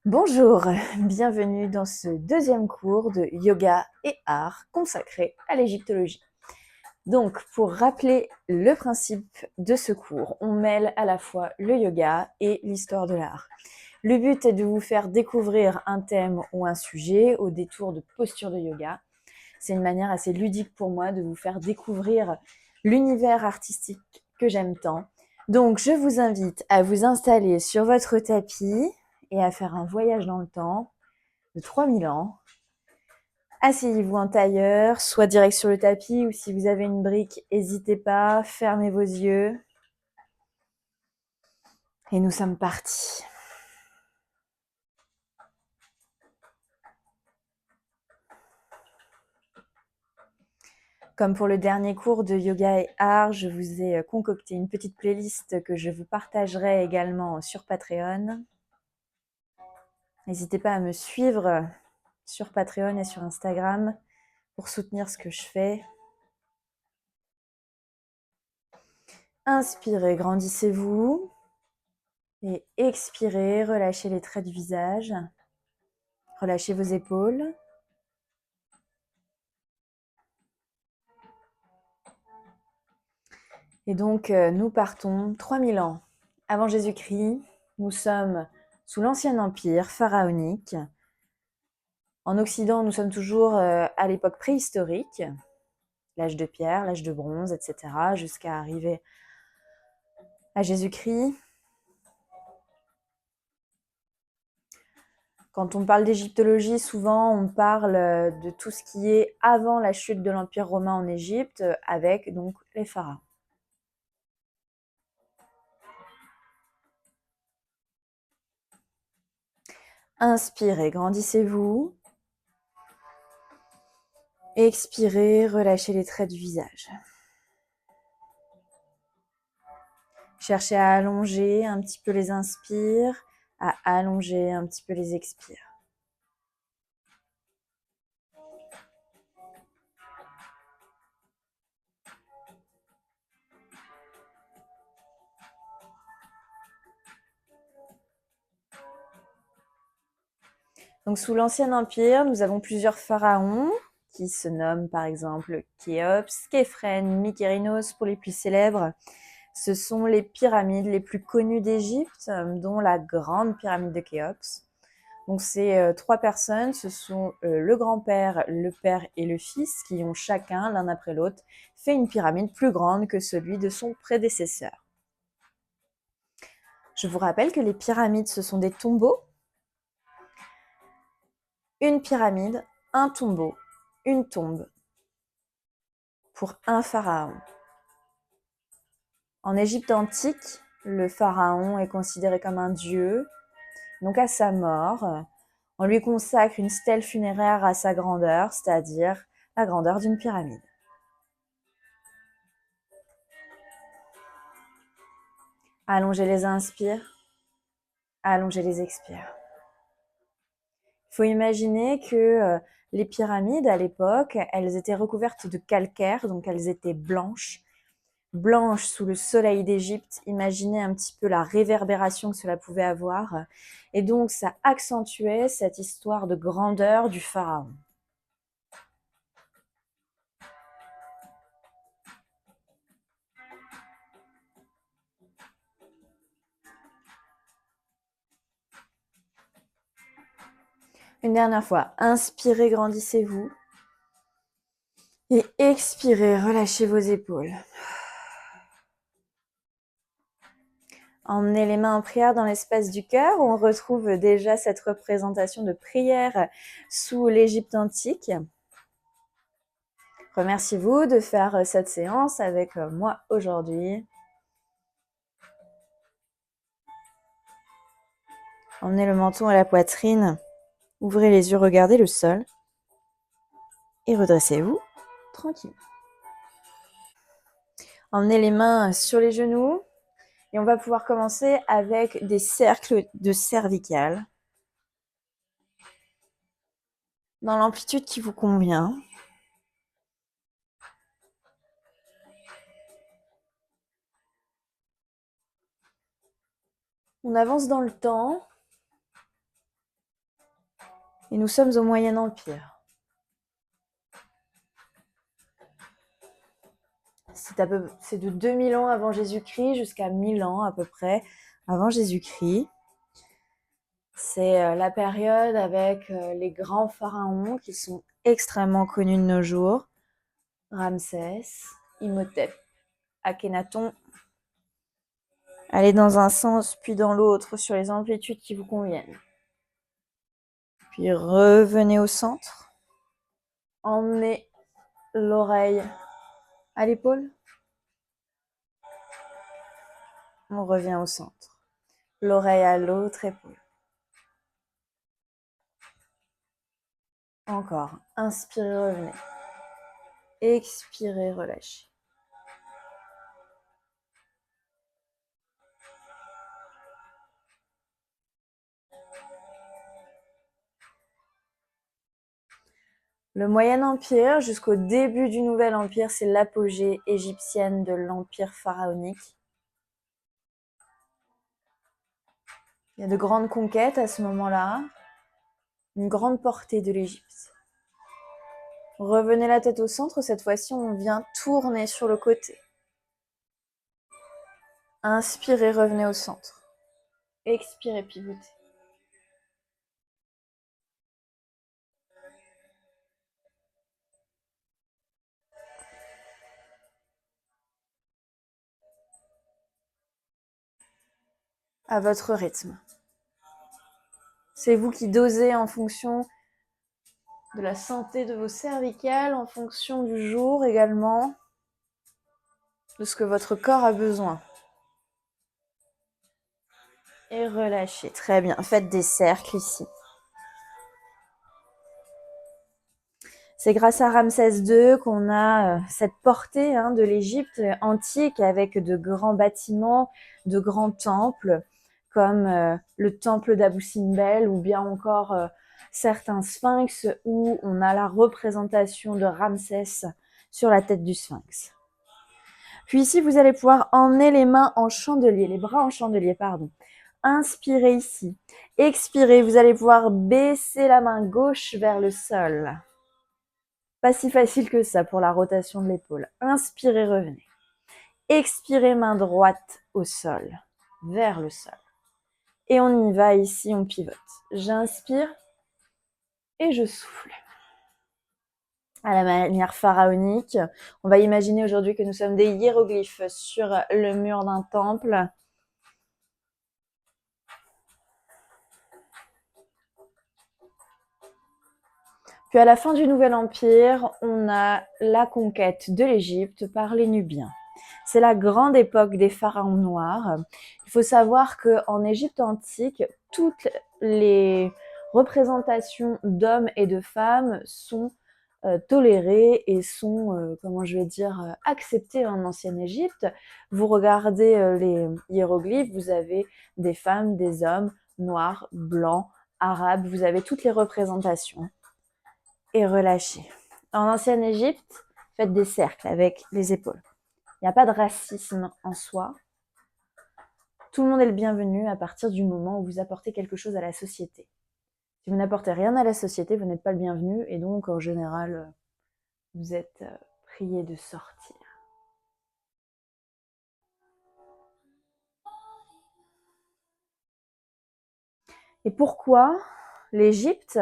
Bonjour, bienvenue dans ce deuxième cours de yoga et art consacré à l'égyptologie. Donc, pour rappeler le principe de ce cours, on mêle à la fois le yoga et l'histoire de l'art. Le but est de vous faire découvrir un thème ou un sujet au détour de postures de yoga. C'est une manière assez ludique pour moi de vous faire découvrir l'univers artistique que j'aime tant. Donc, je vous invite à vous installer sur votre tapis et à faire un voyage dans le temps de 3000 ans. Asseyez-vous en tailleur, soit direct sur le tapis, ou si vous avez une brique, n'hésitez pas, fermez vos yeux. Et nous sommes partis. Comme pour le dernier cours de yoga et art, je vous ai concocté une petite playlist que je vous partagerai également sur Patreon. N'hésitez pas à me suivre sur Patreon et sur Instagram pour soutenir ce que je fais. Inspirez, grandissez-vous. Et expirez, relâchez les traits du visage. Relâchez vos épaules. Et donc, nous partons 3000 ans avant Jésus-Christ. Nous sommes sous l'Ancien Empire pharaonique. En Occident, nous sommes toujours à l'époque préhistorique, l'âge de pierre, l'âge de bronze, etc., jusqu'à arriver à Jésus-Christ. Quand on parle d'égyptologie, souvent on parle de tout ce qui est avant la chute de l'Empire romain en Égypte, avec donc les pharaons. Inspirez, grandissez-vous. Expirez, relâchez les traits du visage. Cherchez à allonger un petit peu les inspires, à allonger un petit peu les expires. Donc sous l'Ancien Empire, nous avons plusieurs pharaons qui se nomment par exemple Khéops, Képhren, Mykérinos pour les plus célèbres. Ce sont les pyramides les plus connues d'Égypte, dont la grande pyramide de Khéops. Donc ces trois personnes, ce sont le grand-père, le père et le fils qui ont chacun, l'un après l'autre, fait une pyramide plus grande que celui de son prédécesseur. Je vous rappelle que les pyramides, ce sont des tombeaux. Une pyramide, un tombeau, une tombe pour un pharaon. En Égypte antique, le pharaon est considéré comme un dieu. Donc à sa mort, on lui consacre une stèle funéraire à sa grandeur, c'est-à-dire la grandeur d'une pyramide. Allongez les inspires, allongez les expires. Il faut imaginer que les pyramides à l'époque, elles étaient recouvertes de calcaire, donc elles étaient blanches sous le soleil d'Égypte. Imaginez un petit peu la réverbération que cela pouvait avoir. Et donc, ça accentuait cette histoire de grandeur du pharaon. Une dernière fois, inspirez, grandissez-vous. Et expirez, relâchez vos épaules. Emmenez les mains en prière dans l'espace du cœur, où on retrouve déjà cette représentation de prière sous l'Égypte antique. Remerciez-vous de faire cette séance avec moi aujourd'hui. Emmenez le menton à la poitrine. Ouvrez les yeux, regardez le sol. Et redressez-vous tranquille. Emmenez les mains sur les genoux. Et on va pouvoir commencer avec des cercles de cervicales. Dans l'amplitude qui vous convient. On avance dans le temps. Et nous sommes au Moyen Empire. C'est de 2000 ans avant Jésus-Christ jusqu'à 1000 ans à peu près avant Jésus-Christ. C'est la période avec les grands pharaons qui sont extrêmement connus de nos jours. Ramsès, Imhotep, Akhenaton. Allez dans un sens puis dans l'autre sur les amplitudes qui vous conviennent. Puis revenez au centre. Emmenez l'oreille à l'épaule. On revient au centre. L'oreille à l'autre épaule. Encore. Inspirez, revenez. Expirez, relâchez. Le Moyen Empire, jusqu'au début du Nouvel Empire, c'est l'apogée égyptienne de l'Empire pharaonique. Il y a de grandes conquêtes à ce moment-là, une grande portée de l'Égypte. Revenez la tête au centre, cette fois-ci on vient tourner sur le côté. Inspirez, revenez au centre. Expirez, pivotez. À votre rythme. C'est vous qui dosez en fonction de la santé de vos cervicales, en fonction du jour également, de ce que votre corps a besoin. Et relâchez. Très bien. Faites des cercles ici. C'est grâce à Ramsès II qu'on a cette portée de l'Égypte antique avec de grands bâtiments, de grands temples, comme le temple d'Abou Simbel ou bien encore certains sphinx où on a la représentation de Ramsès sur la tête du sphinx. Puis ici, vous allez pouvoir emmener les mains en chandelier, les bras en chandelier, pardon. Inspirez ici. Expirez, vous allez pouvoir baisser la main gauche vers le sol. Pas si facile que ça pour la rotation de l'épaule. Inspirez, revenez. Expirez, main droite au sol, vers le sol. Et on y va ici, on pivote. J'inspire et je souffle. À la manière pharaonique, on va imaginer aujourd'hui que nous sommes des hiéroglyphes sur le mur d'un temple. Puis à la fin du Nouvel Empire, on a la conquête de l'Égypte par les Nubiens. C'est la grande époque des pharaons noirs. Il faut savoir qu'en Égypte antique, toutes les représentations d'hommes et de femmes sont tolérées et sont, acceptées en ancienne Égypte. Vous regardez les hiéroglyphes, vous avez des femmes, des hommes, noirs, blancs, arabes, vous avez toutes les représentations. Et relâchez. En ancienne Égypte, faites des cercles avec les épaules. Il n'y a pas de racisme en soi. Tout le monde est le bienvenu à partir du moment où vous apportez quelque chose à la société. Si vous n'apportez rien à la société, vous n'êtes pas le bienvenu et donc en général, vous êtes prié de sortir. Et pourquoi l'Égypte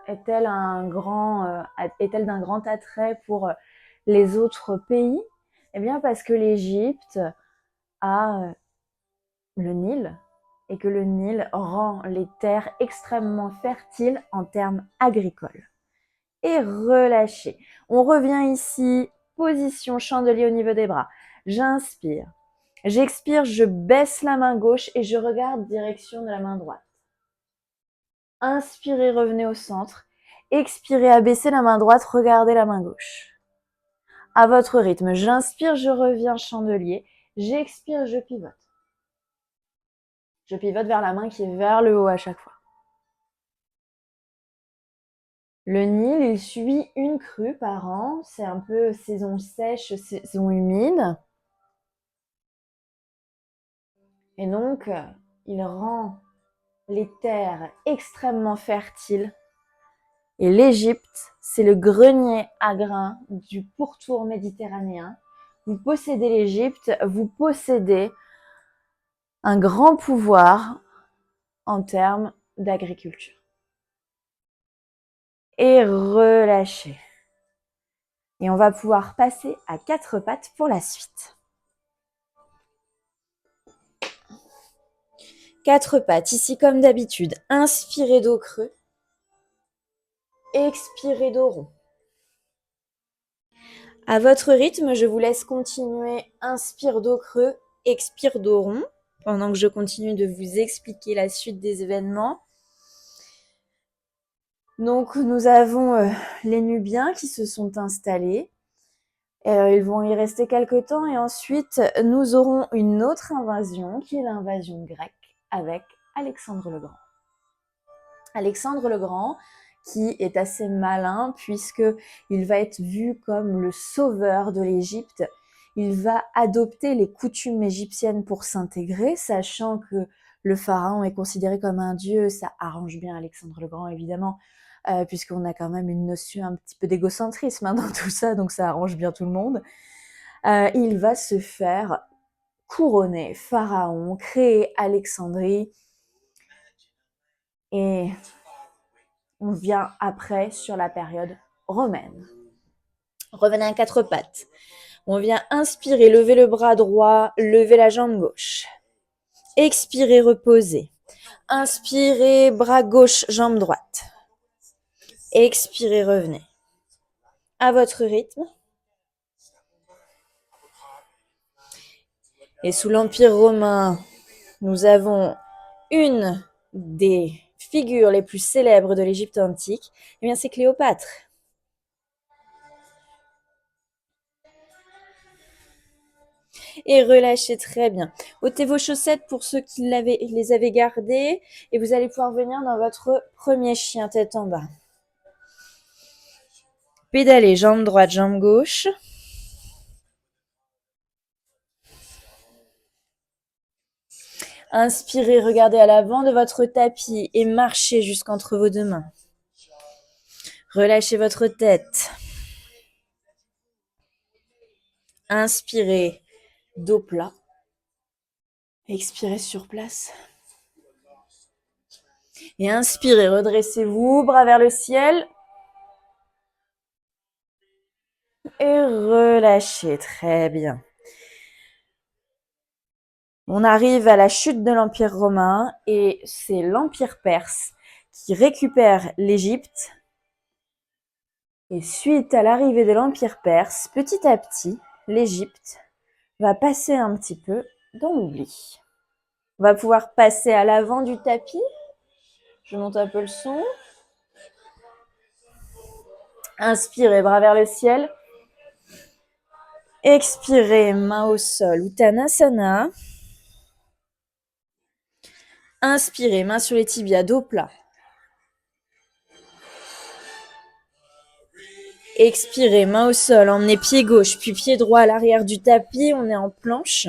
est-elle d'un grand attrait pour les autres pays? Eh bien parce que l'Égypte a le Nil et que le Nil rend les terres extrêmement fertiles en termes agricoles. Et relâchez. On revient ici, position chandelier au niveau des bras. J'inspire. J'expire, je baisse la main gauche et je regarde direction de la main droite. Inspirez, revenez au centre. Expirez, abaissez la main droite, regardez la main gauche. À votre rythme, j'inspire, je reviens chandelier. J'expire, je pivote. Je pivote vers la main qui est vers le haut à chaque fois. Le Nil, il suit une crue par an. C'est un peu saison sèche, saison humide. Et donc, il rend les terres extrêmement fertiles. Et l'Égypte, c'est le grenier à grains du pourtour méditerranéen. Vous possédez l'Égypte, vous possédez un grand pouvoir en termes d'agriculture. Et relâchez. Et on va pouvoir passer à 4 pattes pour la suite. 4 pattes, ici comme d'habitude, inspirez dos creux, expirez dos rond. À votre rythme, je vous laisse continuer, inspire dos creux, expire dos rond, pendant que je continue de vous expliquer la suite des événements. Donc nous avons les Nubiens qui se sont installés. Ils vont y rester quelques temps et ensuite nous aurons une autre invasion qui est l'invasion grecque avec Alexandre le Grand. Alexandre le Grand qui est assez malin puisqu'il va être vu comme le sauveur de l'Égypte. Il va adopter les coutumes égyptiennes pour s'intégrer, sachant que le pharaon est considéré comme un dieu. Ça arrange bien Alexandre le Grand évidemment, puisqu'on a quand même une notion un petit peu d'égocentrisme dans tout ça, donc ça arrange bien tout le monde. Il va se faire couronner pharaon, créer Alexandrie, et on vient après sur la période romaine. Revenez à 4 pattes. On vient inspirer, lever le bras droit, lever la jambe gauche. Expirez, reposez. Inspirez, bras gauche, jambe droite. Expirez, revenez. À votre rythme. Et sous l'Empire romain, nous avons une des figures les plus célèbres de l'Égypte antique. Eh bien, c'est Cléopâtre. Et relâchez très bien. Ôtez vos chaussettes pour ceux qui les avaient gardées et vous allez pouvoir venir dans votre premier chien tête en bas. Pédalez, jambe droite, jambe gauche. Inspirez, regardez à l'avant de votre tapis et marchez jusqu'entre vos deux mains. Relâchez votre tête. Inspirez, dos plat. Expirez sur place. Et inspirez, redressez-vous, bras vers le ciel. Et relâchez, très bien. On arrive à la chute de l'Empire romain et c'est l'Empire perse qui récupère l'Égypte. Et suite à l'arrivée de l'Empire perse, petit à petit, l'Égypte va passer un petit peu dans l'oubli. On va pouvoir passer à l'avant du tapis. Je monte un peu le son. Inspirez, bras vers le ciel. Expirez, main au sol, Uttanasana. Inspirez, main sur les tibias, dos plat. Expirez, main au sol, emmenez pied gauche, puis pied droit à l'arrière du tapis. On est en planche.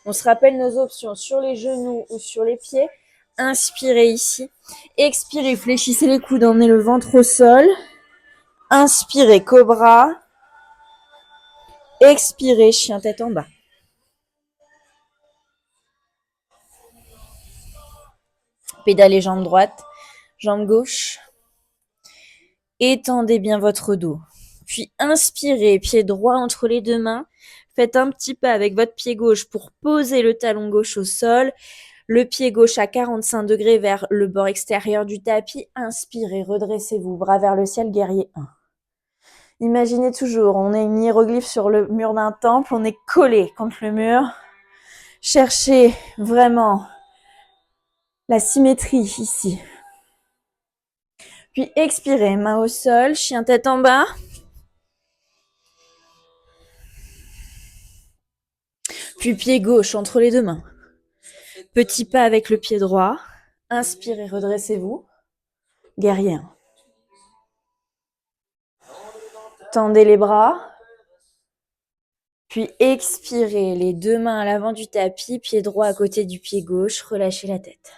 On se rappelle nos options sur les genoux ou sur les pieds. Inspirez ici. Expirez, fléchissez les coudes, emmenez le ventre au sol. Inspirez, cobra. Expirez, chien tête en bas. Pédalez jambe droite, jambe gauche. Étendez bien votre dos. Puis inspirez, pied droit entre les deux mains. Faites un petit pas avec votre pied gauche pour poser le talon gauche au sol. Le pied gauche à 45 degrés vers le bord extérieur du tapis. Inspirez, redressez-vous, bras vers le ciel, guerrier 1. Imaginez toujours, on est une hiéroglyphe sur le mur d'un temple, on est collé contre le mur. Cherchez vraiment la symétrie ici. Puis expirez, main au sol, chien tête en bas. Puis pied gauche entre les deux mains. Petit pas avec le pied droit. Inspirez, redressez-vous. Guerrier 1. Tendez les bras. Puis expirez, les deux mains à l'avant du tapis, pied droit à côté du pied gauche. Relâchez la tête.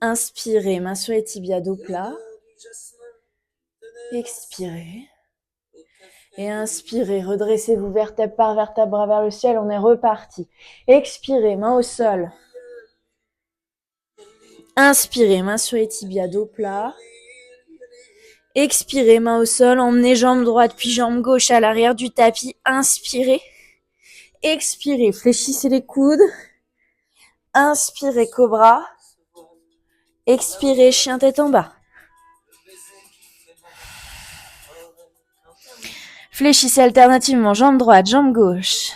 Inspirez, main sur les tibias, dos plat. Expirez. Et inspirez, redressez-vous vertèbre par vertèbre, bras vers le ciel, on est reparti. Expirez, main au sol. Inspirez, main sur les tibias, dos plat. Expirez, main au sol, emmenez jambe droite puis jambe gauche à l'arrière du tapis. Inspirez. Expirez, fléchissez les coudes. Inspirez, cobra. Expirez, chien tête en bas. Fléchissez alternativement jambe droite, jambe gauche.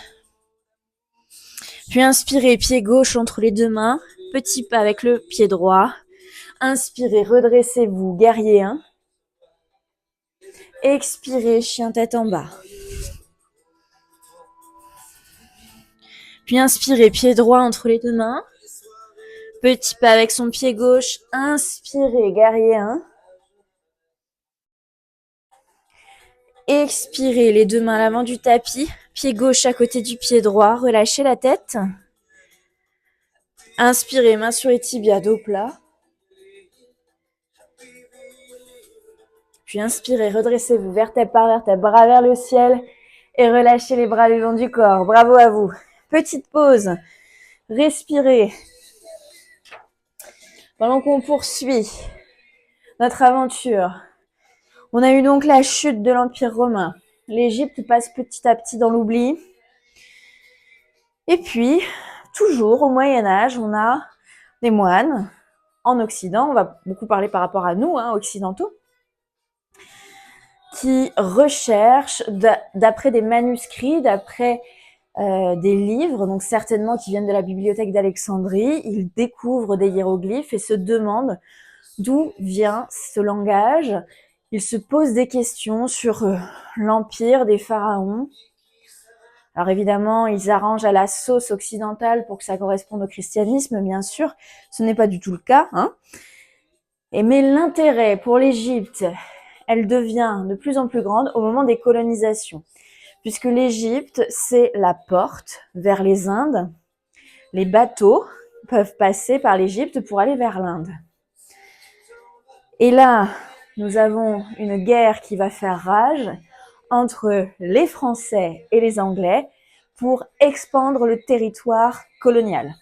Puis inspirez, pied gauche entre les deux mains. Petit pas avec le pied droit. Inspirez, redressez-vous, guerrier 1. Expirez, chien tête en bas. Puis inspirez, pied droit entre les deux mains. Petit pas avec son pied gauche. Inspirez, guerrier 1. Expirez, les deux mains à l'avant du tapis. Pied gauche à côté du pied droit. Relâchez la tête. Inspirez, main sur les tibias, dos plat. Puis inspirez, redressez-vous, vertèbre par vertèbre, bras vers le ciel. Et relâchez les bras le long du corps. Bravo à vous. Petite pause. Respirez. Pendant qu'on poursuit notre aventure. On a eu donc la chute de l'Empire romain. L'Égypte passe petit à petit dans l'oubli. Et puis, toujours au Moyen-Âge, on a des moines en Occident. On va beaucoup parler par rapport à nous, occidentaux, qui recherchent, d'après des manuscrits, d'après des livres, donc certainement qui viennent de la bibliothèque d'Alexandrie, ils découvrent des hiéroglyphes et se demandent d'où vient ce langage. Ils se posent des questions sur l'empire des pharaons. Alors évidemment, ils arrangent à la sauce occidentale pour que ça corresponde au christianisme, bien sûr. Ce n'est pas du tout le cas. Mais l'intérêt pour l'Égypte, elle devient de plus en plus grande au moment des colonisations. Puisque l'Égypte, c'est la porte vers les Indes. Les bateaux peuvent passer par l'Égypte pour aller vers l'Inde. Et là, nous avons une guerre qui va faire rage entre les Français et les Anglais pour expandre le territoire colonial.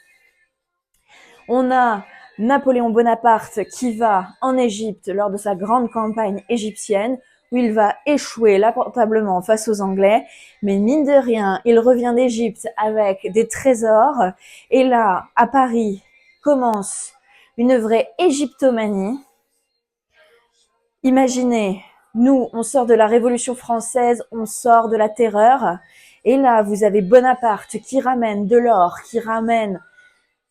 On a Napoléon Bonaparte qui va en Égypte lors de sa grande campagne égyptienne, où il va échouer lamentablement face aux Anglais, mais mine de rien, il revient d'Égypte avec des trésors, et là, à Paris, commence une vraie égyptomanie. Imaginez, nous, on sort de la Révolution française, on sort de la terreur, et là, vous avez Bonaparte qui ramène de l'or, qui ramène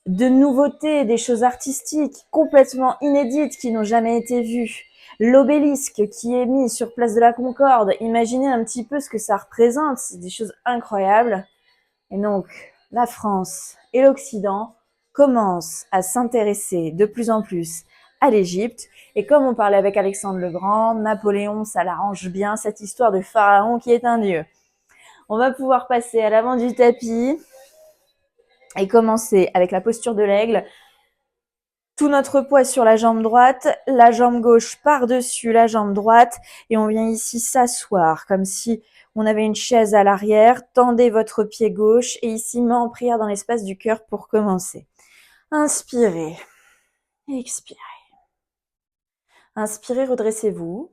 de nouveautés, des choses artistiques complètement inédites qui n'ont jamais été vues. L'obélisque qui est mis sur place de la Concorde, imaginez un petit peu ce que ça représente, c'est des choses incroyables. Et donc, la France et l'Occident commencent à s'intéresser de plus en plus à l'Égypte. Et comme on parlait avec Alexandre le Grand, Napoléon, ça l'arrange bien, cette histoire de pharaon qui est un dieu. On va pouvoir passer à l'avant du tapis et commencer avec la posture de l'aigle. Tout notre poids sur la jambe droite, la jambe gauche par-dessus la jambe droite, et on vient ici s'asseoir, comme si on avait une chaise à l'arrière. Tendez votre pied gauche, et ici, main en prière dans l'espace du cœur pour commencer. Inspirez, expirez. Inspirez, redressez-vous.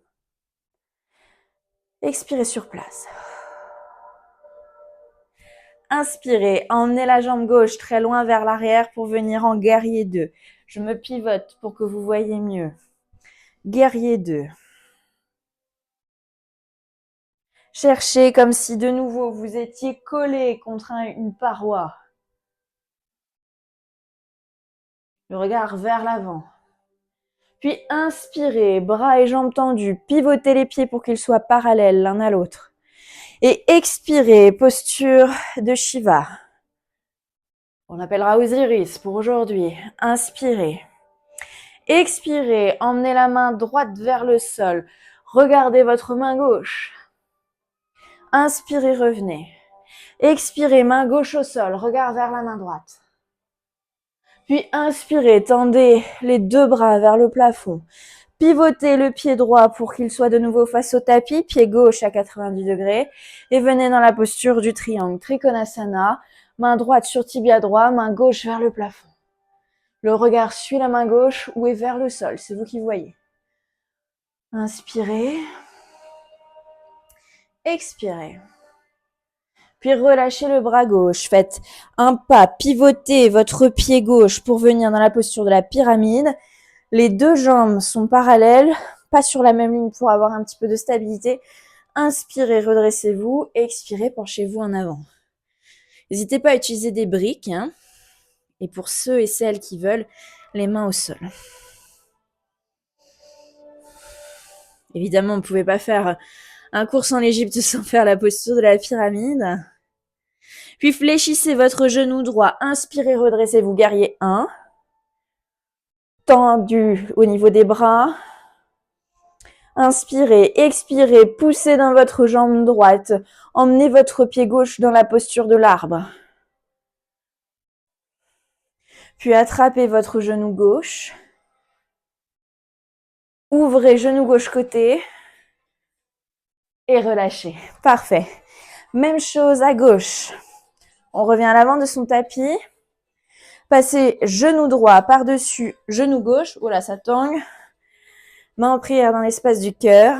Expirez sur place. Inspirez, emmenez la jambe gauche très loin vers l'arrière pour venir en guerrier 2. Je me pivote pour que vous voyez mieux. Guerrier 2. Cherchez comme si de nouveau vous étiez collé contre une paroi. Le regard vers l'avant. Puis inspirez, bras et jambes tendus, pivotez les pieds pour qu'ils soient parallèles l'un à l'autre. Et expirez, posture de Shiva. On appellera Osiris pour aujourd'hui. Inspirez. Expirez, emmenez la main droite vers le sol. Regardez votre main gauche. Inspirez, revenez. Expirez, main gauche au sol, regard vers la main droite. Puis inspirez, tendez les deux bras vers le plafond. Pivotez le pied droit pour qu'il soit de nouveau face au tapis, pied gauche à 90 degrés. Et venez dans la posture du triangle, Trikonasana. Main droite sur tibia droit, main gauche vers le plafond. Le regard suit la main gauche ou est vers le sol, c'est vous qui voyez. Inspirez. Expirez. Puis relâchez le bras gauche. Faites un pas, pivotez votre pied gauche pour venir dans la posture de la pyramide. Les deux jambes sont parallèles, pas sur la même ligne pour avoir un petit peu de stabilité. Inspirez, redressez-vous. Expirez, penchez-vous en avant. N'hésitez pas à utiliser des briques. Et pour ceux et celles qui veulent, les mains au sol. Évidemment, on ne pouvait pas faire un cours en Égypte sans faire la posture de la pyramide. Puis fléchissez votre genou droit. Inspirez, redressez-vous, guerrier 1. Tendu au niveau des bras. Inspirez, expirez, poussez dans votre jambe droite. Emmenez votre pied gauche dans la posture de l'arbre. Puis attrapez votre genou gauche. Ouvrez genou gauche côté. Et relâchez. Parfait. Même chose à gauche. On revient à l'avant de son tapis. Passez genou droit par-dessus genou gauche. Oh là, ça tangue. Main en prière dans l'espace du cœur.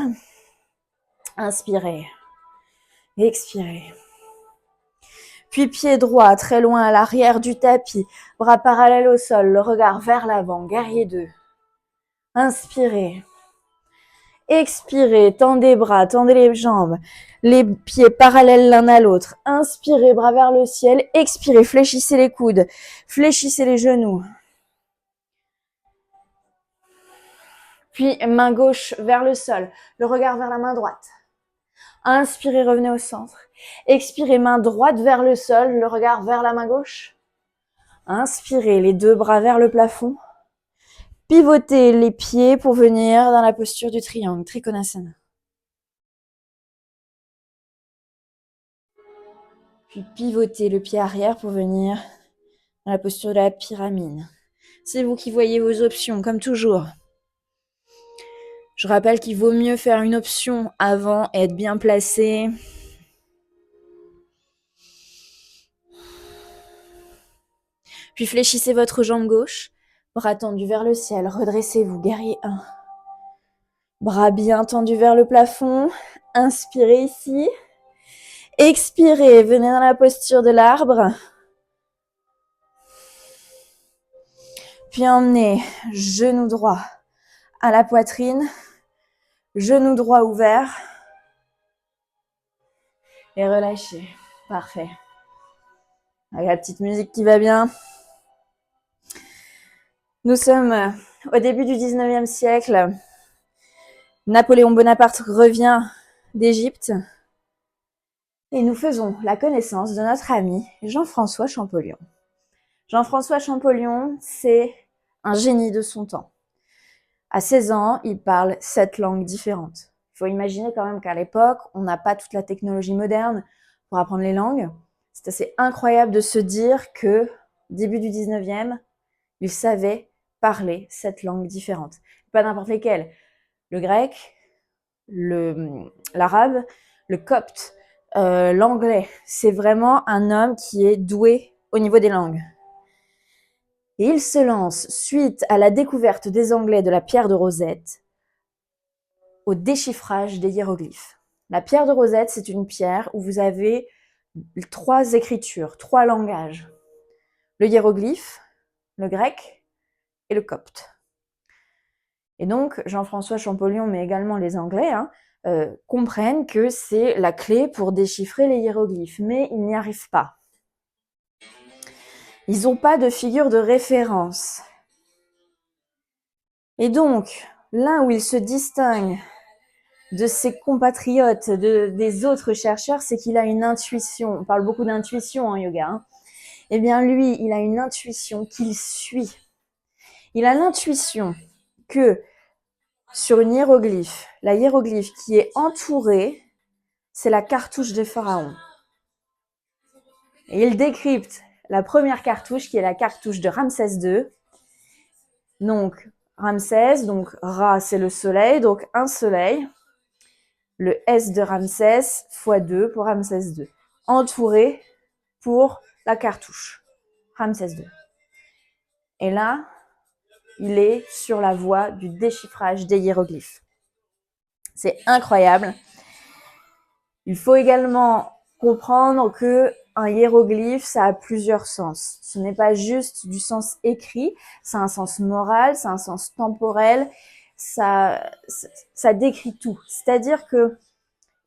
Inspirez. Expirez. Puis pied droit très loin à l'arrière du tapis. Bras parallèles au sol. Le regard vers l'avant. Guerrier 2. Inspirez. Expirez. Tendez bras. Tendez les jambes. Les pieds parallèles l'un à l'autre. Inspirez, bras vers le ciel. Expirez, fléchissez les coudes. Fléchissez les genoux. Puis main gauche vers le sol. Le regard vers la main droite. Inspirez, revenez au centre. Expirez, main droite vers le sol. Le regard vers la main gauche. Inspirez, les deux bras vers le plafond. Pivotez les pieds pour venir dans la posture du triangle, Trikonasana. Puis pivotez le pied arrière pour venir dans la posture de la pyramide. C'est vous qui voyez vos options, comme toujours. Je rappelle qu'il vaut mieux faire une option avant et être bien placé. Puis fléchissez votre jambe gauche, bras tendus vers le ciel, redressez-vous, guerrier 1. Bras bien tendus vers le plafond, inspirez ici. Expirez, venez dans la posture de l'arbre. Puis emmenez genou droit à la poitrine, genou droit ouvert. Et relâchez. Parfait. Avec la petite musique qui va bien. Nous sommes au début du 19e siècle. Napoléon Bonaparte revient d'Égypte. Et nous faisons la connaissance de notre ami Jean-François Champollion. Jean-François Champollion, c'est un génie de son temps. À 16 ans, il parle 7 langues différentes. Il faut imaginer quand même qu'à l'époque, on n'a pas toute la technologie moderne pour apprendre les langues. C'est assez incroyable de se dire que, début du 19e, il savait parler 7 langues différentes. Pas n'importe lesquelles. Le grec, l'arabe, le copte, l'anglais. C'est vraiment un homme qui est doué au niveau des langues. Et il se lance, suite à la découverte des Anglais de la pierre de Rosette, au déchiffrage des hiéroglyphes. La pierre de Rosette, c'est une pierre où vous avez 3 écritures, 3 langages. Le hiéroglyphe, le grec et le copte. Et donc, Jean-François Champollion, mais également les Anglais, comprennent que c'est la clé pour déchiffrer les hiéroglyphes, mais ils n'y arrivent pas. Ils n'ont pas de figure de référence. Et donc, là où il se distingue de ses compatriotes, des autres chercheurs, c'est qu'il a une intuition. On parle beaucoup d'intuition en yoga. Eh bien, lui, il a une intuition qu'il suit. Il a l'intuition que sur une hiéroglyphe, la hiéroglyphe qui est entourée, c'est la cartouche des pharaons. Et il décrypte la première cartouche qui est la cartouche de Ramsès II. Donc, Ramsès, donc Ra, c'est le soleil, donc un soleil. Le S de Ramsès x 2 pour Ramsès II. Entouré pour la cartouche. Ramsès II. Et là, il est sur la voie du déchiffrage des hiéroglyphes. C'est incroyable. Il faut également comprendre que un hiéroglyphe, ça a plusieurs sens. Ce n'est pas juste du sens écrit, ça a un sens moral, ça a un sens temporel, ça décrit tout. C'est-à-dire que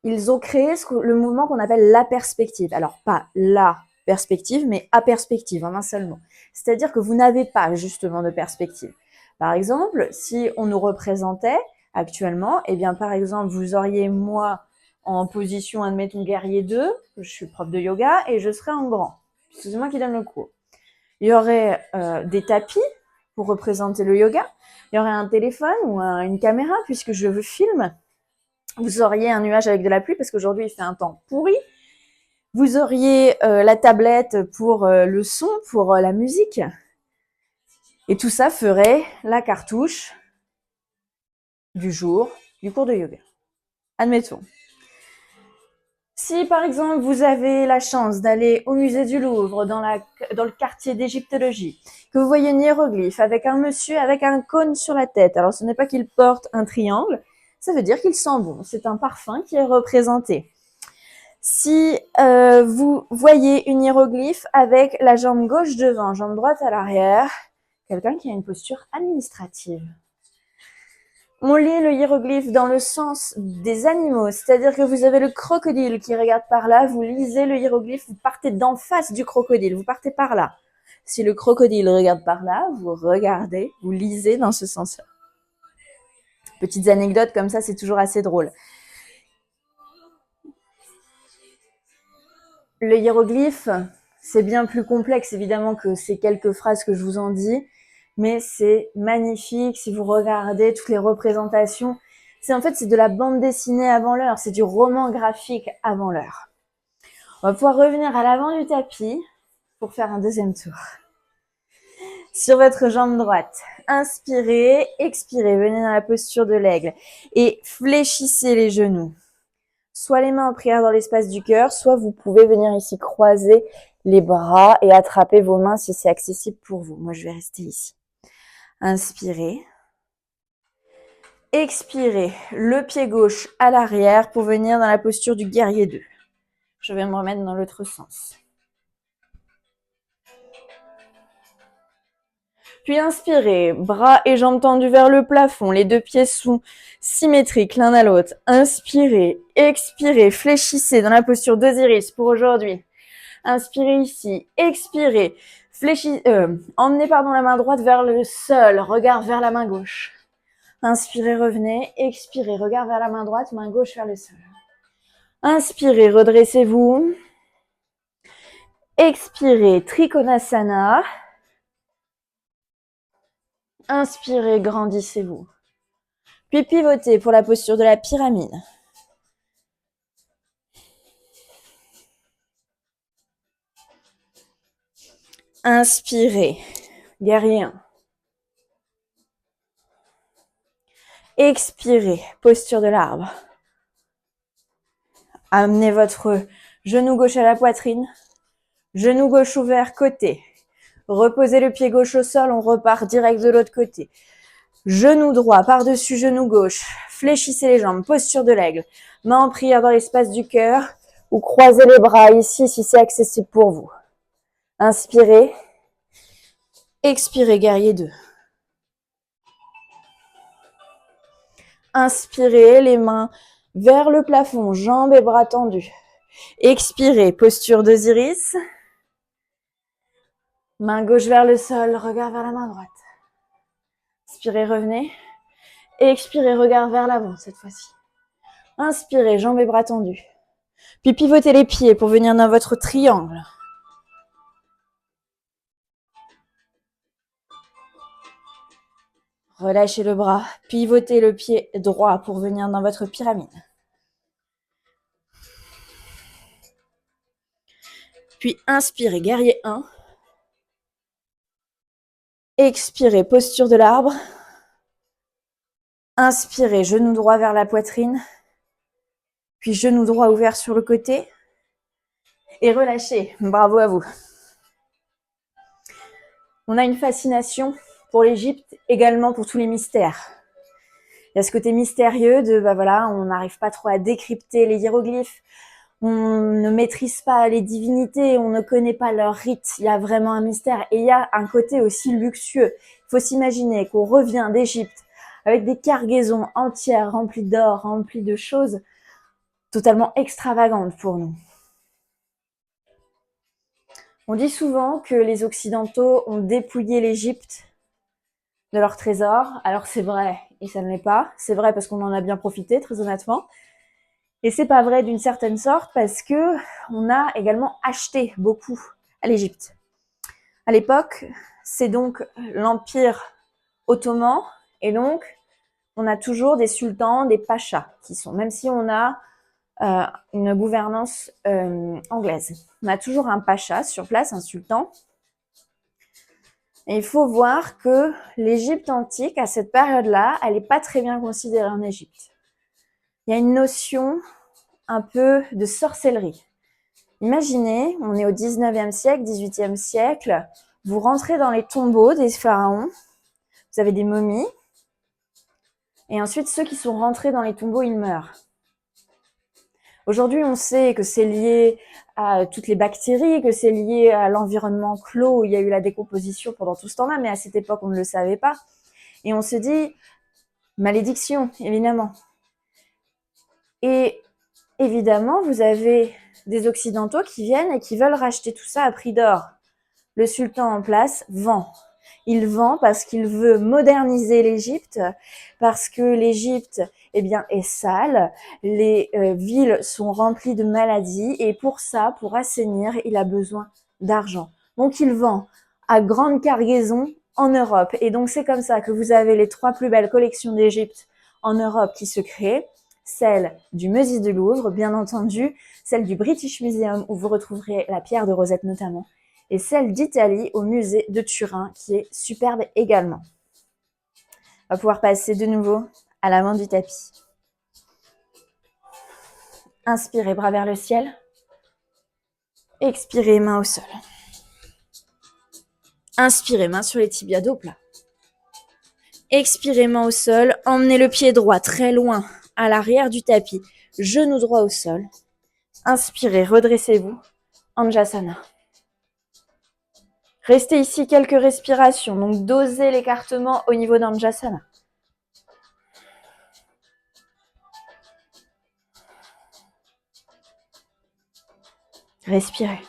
ils ont créé le mouvement qu'on appelle la perspective. Alors, pas la perspective, mais à perspective, en un seul mot. C'est-à-dire que vous n'avez pas justement de perspective. Par exemple, si on nous représentait actuellement, eh bien, par exemple, vous auriez moi en position, admettons, guerrier 2, je suis prof de yoga, et je serais en grand. C'est moi qui donne le cours. Il y aurait des tapis pour représenter le yoga. Il y aurait un téléphone ou une caméra, puisque je filme. Vous auriez un nuage avec de la pluie, parce qu'aujourd'hui, il fait un temps pourri. Vous auriez la tablette pour le son, pour la musique. Et tout ça ferait la cartouche du jour du cours de yoga. Admettons. Si, par exemple, vous avez la chance d'aller au musée du Louvre, dans le quartier d'égyptologie, que vous voyez un hiéroglyphe avec un monsieur avec un cône sur la tête, alors ce n'est pas qu'il porte un triangle, ça veut dire qu'il sent bon. C'est un parfum qui est représenté. Si vous voyez une hiéroglyphe avec la jambe gauche devant, jambe droite à l'arrière, quelqu'un qui a une posture administrative. On lit le hiéroglyphe dans le sens des animaux, c'est-à-dire que vous avez le crocodile qui regarde par là, vous lisez le hiéroglyphe, vous partez d'en face du crocodile, vous partez par là. Si le crocodile regarde par là, vous regardez, vous lisez dans ce sens-là. Petites anecdotes comme ça, c'est toujours assez drôle. Le hiéroglyphe, c'est bien plus complexe évidemment que ces quelques phrases que je vous en dis, mais c'est magnifique si vous regardez toutes les représentations. C'est de la bande dessinée avant l'heure, c'est du roman graphique avant l'heure. On va pouvoir revenir à l'avant du tapis pour faire un deuxième tour. Sur votre jambe droite, inspirez, expirez, venez dans la posture de l'aigle et fléchissez les genoux. Soit les mains en prière dans l'espace du cœur, soit vous pouvez venir ici croiser les bras et attraper vos mains si c'est accessible pour vous. Moi, je vais rester ici. Inspirez. Expirez, le pied gauche à l'arrière pour venir dans la posture du guerrier 2. Je vais me remettre dans l'autre sens. Puis inspirez, bras et jambes tendus vers le plafond, les deux pieds sont symétriques l'un à l'autre. Inspirez, expirez, fléchissez dans la posture d'Osiris pour aujourd'hui. Inspirez ici, expirez, emmenez la main droite vers le sol, regard vers la main gauche. Inspirez, revenez, expirez, regard vers la main droite, main gauche vers le sol. Inspirez, redressez-vous. Expirez, Trikonasana. Inspirez, grandissez-vous. Puis pivotez pour la posture de la pyramide. Inspirez, guerrier 1. Expirez, posture de l'arbre. Amenez votre genou gauche à la poitrine, genou gauche ouvert, côté. Reposez le pied gauche au sol, on repart direct de l'autre côté. Genou droit par-dessus genou gauche, fléchissez les jambes, posture de l'aigle. Main en prière dans l'espace du cœur ou croisez les bras ici si c'est accessible pour vous. Inspirez, expirez, guerrier 2. Inspirez, les mains vers le plafond, jambes et bras tendus. Expirez, posture d'Osiris. Main gauche vers le sol, regard vers la main droite. Inspirez, revenez. Expirez, regard vers l'avant cette fois-ci. Inspirez, jambes et bras tendus. Puis pivotez les pieds pour venir dans votre triangle. Relâchez le bras, pivotez le pied droit pour venir dans votre pyramide. Puis inspirez, guerrier 1. Expirez, posture de l'arbre. Inspirez, genou droit vers la poitrine. Puis genou droit ouvert sur le côté. Et relâchez. Bravo à vous. On a une fascination pour l'Égypte, également pour tous les mystères. Il y a ce côté mystérieux de, voilà, on n'arrive pas trop à décrypter les hiéroglyphes. On ne maîtrise pas les divinités, on ne connaît pas leurs rites. Il y a vraiment un mystère. Et il y a un côté aussi luxueux. Il faut s'imaginer qu'on revient d'Égypte avec des cargaisons entières remplies d'or, remplies de choses totalement extravagantes pour nous. On dit souvent que les Occidentaux ont dépouillé l'Égypte de leurs trésors. Alors c'est vrai, et ça ne l'est pas. C'est vrai parce qu'on en a bien profité, très honnêtement. Et c'est pas vrai d'une certaine sorte parce que on a également acheté beaucoup à l'Égypte. À l'époque, c'est donc l'Empire ottoman et donc on a toujours des sultans, des pachas qui sont, même si on a une gouvernance anglaise. On a toujours un pacha sur place, un sultan. Et il faut voir que l'Égypte antique, à cette période-là, elle n'est pas très bien considérée en Égypte. Il y a une notion un peu de sorcellerie. Imaginez, on est au 19e siècle, 18e siècle, vous rentrez dans les tombeaux des pharaons, vous avez des momies, et ensuite ceux qui sont rentrés dans les tombeaux, ils meurent. Aujourd'hui, on sait que c'est lié à toutes les bactéries, que c'est lié à l'environnement clos où il y a eu la décomposition pendant tout ce temps-là, mais à cette époque, on ne le savait pas. Et on se dit, malédiction, évidemment. Et évidemment, vous avez des Occidentaux qui viennent et qui veulent racheter tout ça à prix d'or. Le sultan en place vend. Il vend parce qu'il veut moderniser l'Égypte, parce que l'Égypte est sale, les villes sont remplies de maladies et pour ça, pour assainir, il a besoin d'argent. Donc il vend à grande cargaison en Europe. Et donc c'est comme ça que vous avez les 3 plus belles collections d'Égypte en Europe qui se créent. Celle du Musée du Louvre, bien entendu, celle du British Museum où vous retrouverez la pierre de Rosette notamment, et celle d'Italie au musée de Turin qui est superbe également. On va pouvoir passer de nouveau à l'avant du tapis. Inspirez, bras vers le ciel. Expirez, main au sol. Inspirez, main sur les tibias, dos plat. Expirez, main au sol. Emmenez le pied droit très loin à l'arrière du tapis. Genou droit au sol. Inspirez, redressez-vous. Anjasana. Restez ici quelques respirations, donc dosez l'écartement au niveau d'Anjasana. Respirez.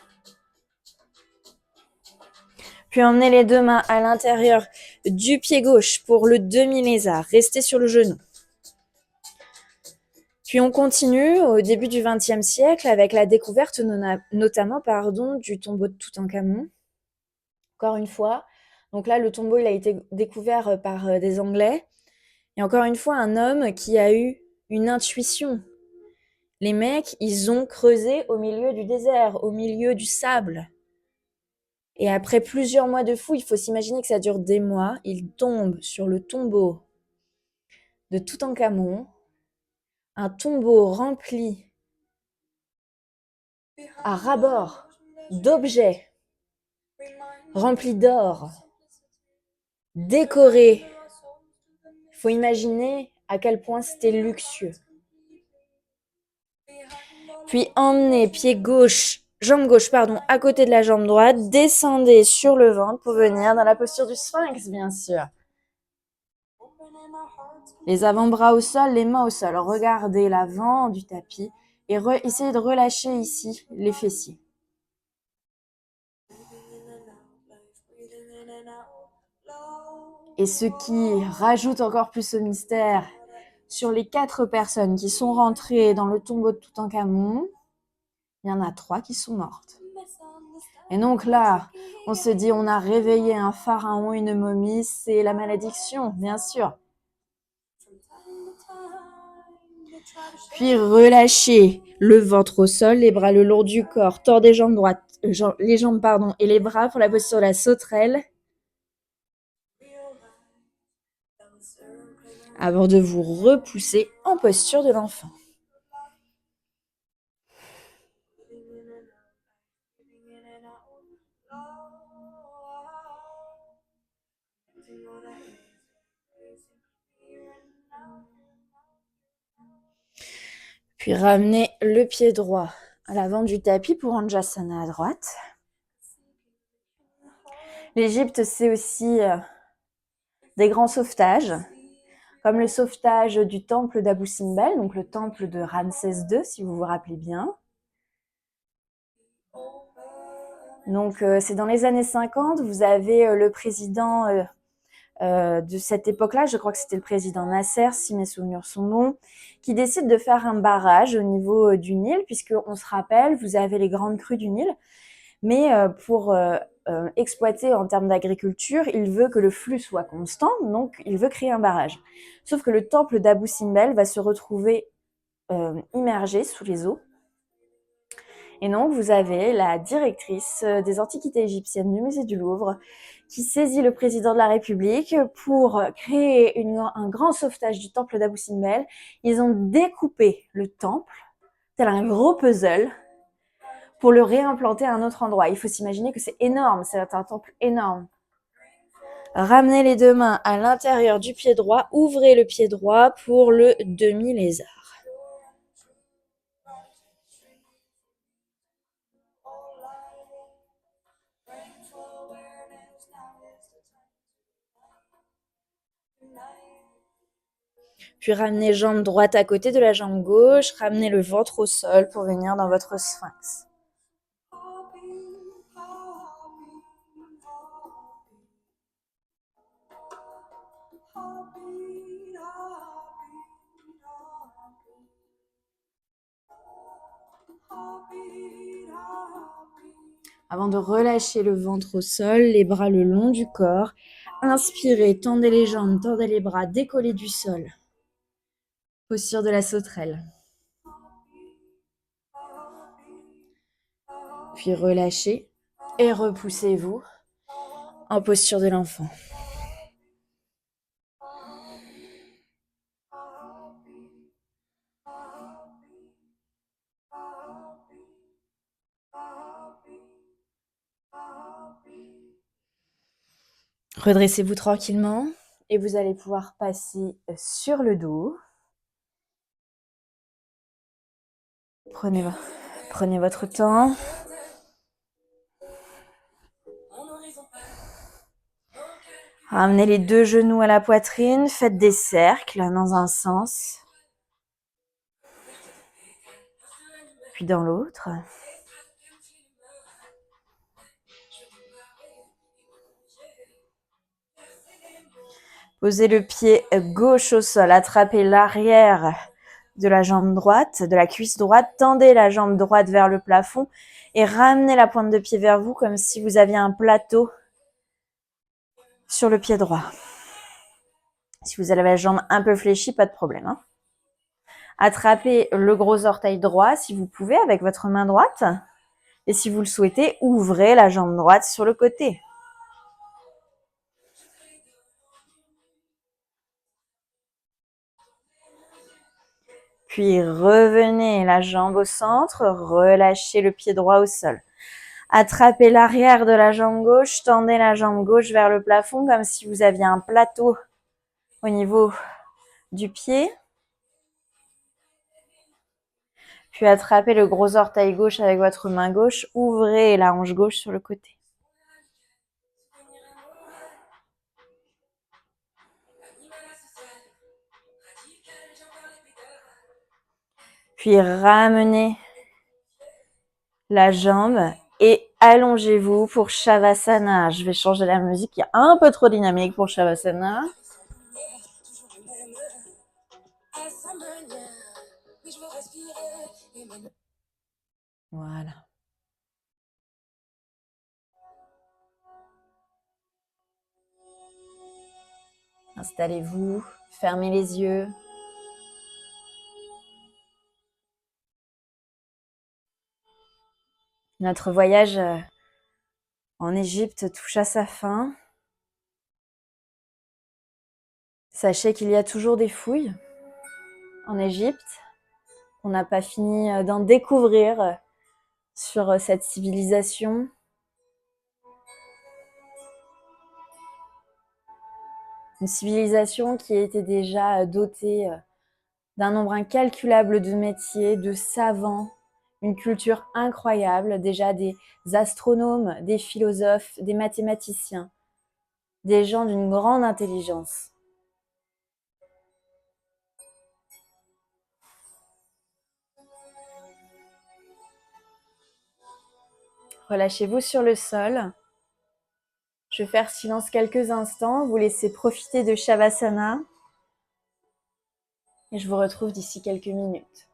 Puis emmenez les 2 mains à l'intérieur du pied gauche pour le demi-lézard. Restez sur le genou. Puis on continue au début du XXe siècle avec la découverte notamment du tombeau de Toutankhamon. Encore une fois, donc là le tombeau il a été découvert par des Anglais. Et encore une fois un homme qui a eu une intuition. Les mecs, ils ont creusé au milieu du désert, au milieu du sable. Et après plusieurs mois de fouilles, il faut s'imaginer que ça dure des mois, ils tombent sur le tombeau de Toutankhamon, un tombeau rempli à ras-bord d'objets, rempli d'or, décoré. Il faut imaginer à quel point c'était luxueux. Puis emmenez pied gauche, jambe gauche, à côté de la jambe droite, descendez sur le ventre pour venir dans la posture du sphinx, bien sûr. Les avant-bras au sol, les mains au sol. Regardez l'avant du tapis et essayez de relâcher ici les fessiers. Et ce qui rajoute encore plus au mystère, sur les 4 personnes qui sont rentrées dans le tombeau de Toutankhamon, il y en a 3 qui sont mortes. Et donc là, on se dit, on a réveillé un pharaon, une momie, c'est la malédiction, bien sûr. Puis relâchez le ventre au sol, les bras le long du corps, tordez les jambes et les bras pour la posture de la sauterelle. avant de vous repousser en posture de l'enfant. Puis ramenez le pied droit à l'avant du tapis pour Anjasana à droite. L'Égypte, c'est aussi des grands sauvetages, comme le sauvetage du temple d'Abou Simbel, donc le temple de Ramsès II, si vous vous rappelez bien. Donc, c'est dans les années 50, vous avez le président de cette époque-là, je crois que c'était le président Nasser, si mes souvenirs sont bons, qui décide de faire un barrage au niveau du Nil, puisqu'on se rappelle, vous avez les grandes crues du Nil, mais pour exploiter en termes d'agriculture, il veut que le flux soit constant, donc il veut créer un barrage. Sauf que le temple d'Abou Simbel va se retrouver immergé sous les eaux. Et donc, vous avez la directrice des antiquités égyptiennes du musée du Louvre qui saisit le président de la République pour créer un grand sauvetage du temple d'Abou Simbel. Ils ont découpé le temple, tel un gros puzzle, pour le réimplanter à un autre endroit. Il faut s'imaginer que c'est énorme, c'est un temple énorme. Ramenez les deux mains à l'intérieur du pied droit, ouvrez le pied droit pour le demi-lézard. Puis ramenez jambe droite à côté de la jambe gauche, ramenez le ventre au sol pour venir dans votre sphinx. Avant de relâcher le ventre au sol, les bras le long du corps. Inspirez, tendez les jambes, tendez les bras, décollez du sol. Posture de la sauterelle. Puis relâchez et repoussez-vous en posture de l'enfant. Redressez-vous tranquillement et vous allez pouvoir passer sur le dos. Prenez votre temps. Ramenez les deux genoux à la poitrine, faites des cercles dans un sens, puis dans l'autre. Posez le pied gauche au sol, attrapez l'arrière de la jambe droite, de la cuisse droite, tendez la jambe droite vers le plafond et ramenez la pointe de pied vers vous comme si vous aviez un plateau sur le pied droit. Si vous avez la jambe un peu fléchie, pas de problème. Hein. Attrapez le gros orteil droit si vous pouvez avec votre main droite. Et si vous le souhaitez, ouvrez la jambe droite sur le côté. Puis revenez la jambe au centre, relâchez le pied droit au sol. Attrapez l'arrière de la jambe gauche, tendez la jambe gauche vers le plafond comme si vous aviez un plateau au niveau du pied. Puis attrapez le gros orteil gauche avec votre main gauche, ouvrez la hanche gauche sur le côté. Puis ramenez la jambe et allongez-vous pour Shavasana. Je vais changer la musique, il y a un peu trop dynamique pour Shavasana. Voilà. Installez-vous, fermez les yeux. Notre voyage en Égypte touche à sa fin. Sachez qu'il y a toujours des fouilles en Égypte. On n'a pas fini d'en découvrir sur cette civilisation. Une civilisation qui était déjà dotée d'un nombre incalculable de métiers, de savants, une culture incroyable, déjà des astronomes, des philosophes, des mathématiciens, des gens d'une grande intelligence. Relâchez-vous sur le sol. Je vais faire silence quelques instants, vous laissez profiter de Shavasana et je vous retrouve d'ici quelques minutes.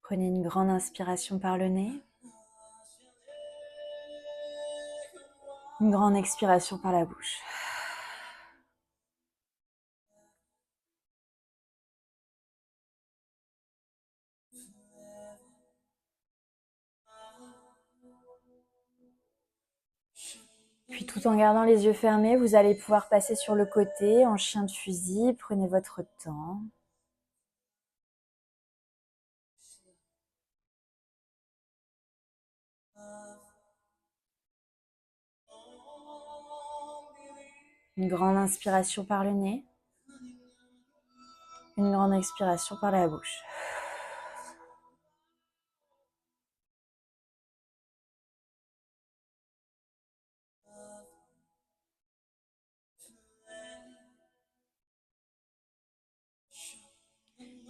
Prenez une grande inspiration par le nez. Une grande expiration par la bouche. Puis tout en gardant les yeux fermés, vous allez pouvoir passer sur le côté en chien de fusil. Prenez votre temps. Une grande inspiration par le nez. Une grande expiration par la bouche.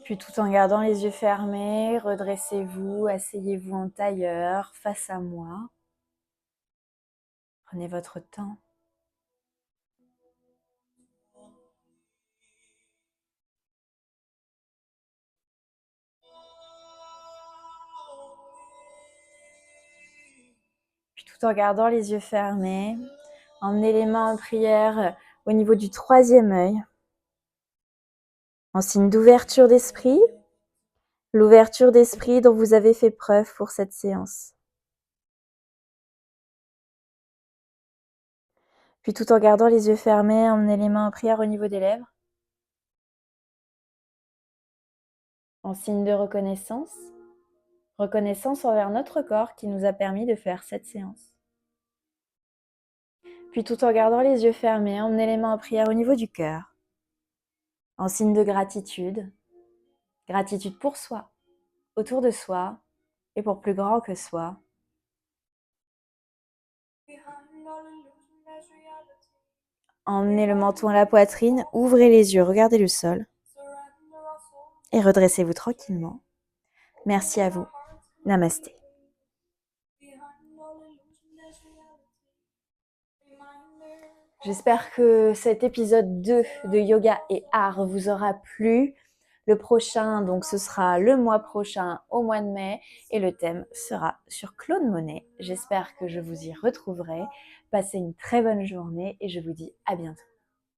Puis tout en gardant les yeux fermés, redressez-vous, asseyez-vous en tailleur face à moi. Prenez votre temps. Puis tout en gardant les yeux fermés, emmenez les mains en prière au niveau du troisième œil, en signe d'ouverture d'esprit, l'ouverture d'esprit dont vous avez fait preuve pour cette séance. Puis tout en gardant les yeux fermés, emmenez les mains en prière au niveau des lèvres, en signe de reconnaissance, reconnaissance envers notre corps qui nous a permis de faire cette séance. Puis tout en gardant les yeux fermés, emmenez les mains en prière au niveau du cœur, en signe de gratitude, gratitude pour soi, autour de soi et pour plus grand que soi. Emmenez le menton à la poitrine, ouvrez les yeux, regardez le sol et redressez-vous tranquillement. Merci à vous. Namasté. J'espère que cet épisode 2 de Yoga et Art vous aura plu. Le prochain, donc ce sera le mois prochain, au mois de mai, et le thème sera sur Claude Monet. J'espère que je vous y retrouverai. Passez une très bonne journée et je vous dis à bientôt.